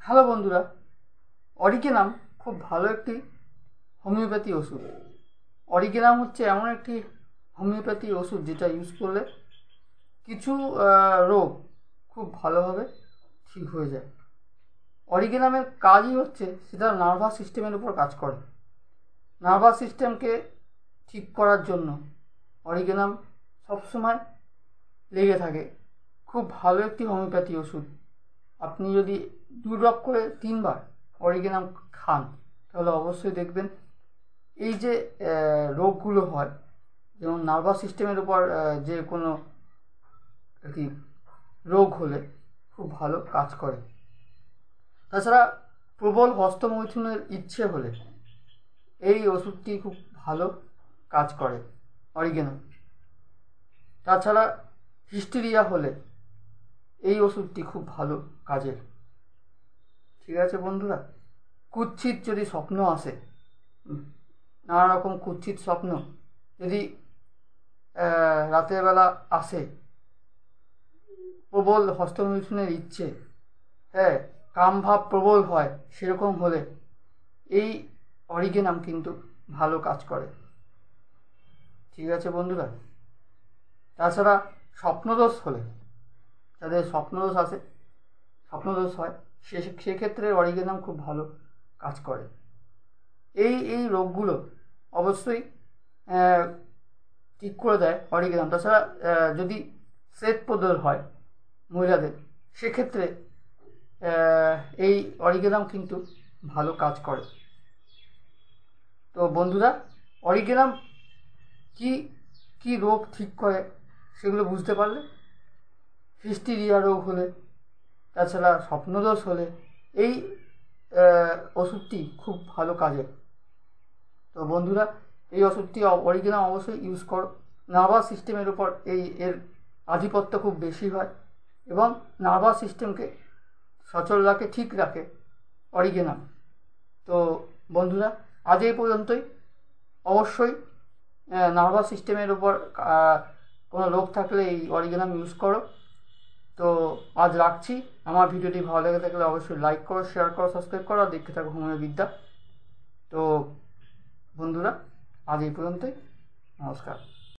Hello বন্ধুরা, অরিগেনাম খুব ভালো একটি হোমিওপ্যাথি ওষুধ। অরিগেনাম হচ্ছে এমন একটি হোমিওপ্যাথি ওষুধ যেটা ইউজ করলে কিছু রোগ খুব ভালোভাবে ঠিক হয়ে যায়। অরিগেনামের কাজই হচ্ছে সেটা নার্ভাস সিস্টেমের উপর কাজ করে। নার্ভাস সিস্টেমকে ঠিক করার জন্য অরিগেনাম সবসময় লেগে থাকে। খুব ভালো একটি হোমিওপ্যাথি ওষুধ। আপনি যদি 2 ড্রপ করে 3 বার অরিগেনাম খান তাহলে অবশ্যই দেখবেন এই যে রোগগুলো হয়, যেমন নার্ভাস সিস্টেমের উপর যে কোনো কি রোগ হলে খুব ভালো কাজ করে। তাছাড়া প্রবল হস্তমৈথুনের ইচ্ছে হলে এই ওষুধটি খুব ভালো কাজ করে অরিগেনাম। তাছাড়া হিস্টেরিয়া হলে এই ওষুধটি খুব ভালো কাজের। ঠিক আছে বন্ধুরা, কুৎসিত যদি স্বপ্ন আসে, নানা রকম কুৎসিত স্বপ্ন যদি রাতের বেলা আসে, প্রবল হস্তমৈথুনের ইচ্ছে, কামভাব প্রবল হয়, সেরকম হলে এই অরিগেনাম কিন্তু ভালো কাজ করে। ঠিক আছে বন্ধুরা, তাছাড়া স্বপ্নদোষ হলে, যাদের স্বপ্নদোষ আসে, স্বপ্নদোষ হয়, সেক্ষেত্রে অরিগেনাম খুব ভালো কাজ করে। এই রোগগুলো অবশ্যই ঠিক করে দেয় অরিগেনাম। তাছাড়া যদি শ্বেতপ্রদর হয় মহিলাদের, সেক্ষেত্রে এই অরিগেনাম কিন্তু ভালো কাজ করে। তো বন্ধুরা, অরিগেনাম কি রোগ ঠিক করে সেগুলো বুঝতে পারলে, হিস্টেরিয়া রোগ হলে, তাছাড়া স্বপ্নদোষ হলে এই ওষুধটি খুব ভালো কাজের। তো বন্ধুরা, এই ওষুধটি অরিগেনাম অবশ্যই ইউজ করো। নার্ভাস সিস্টেমের উপর এর আধিপত্য খুব বেশি হয় এবং নার্ভাস সিস্টেমকে সচল রাখে, ঠিক রাখে অরিগেনাম। তো বন্ধুরা, আজ এই পর্যন্তই। অবশ্যই নার্ভাস সিস্টেমের উপর কোনো রোগ থাকলে এই অরিগেনাম ইউজ করো। তো আজ রাখছি। আমার ভিডিওটি ভালো লেগে থাকলে অবশ্যই লাইক করো, শেয়ার করো, সাবস্ক্রাইব করো আর দেখতে থাকো হোমিও বিদ্যা। তো বন্ধুরা, আজ এই পর্যন্তই। নমস্কার।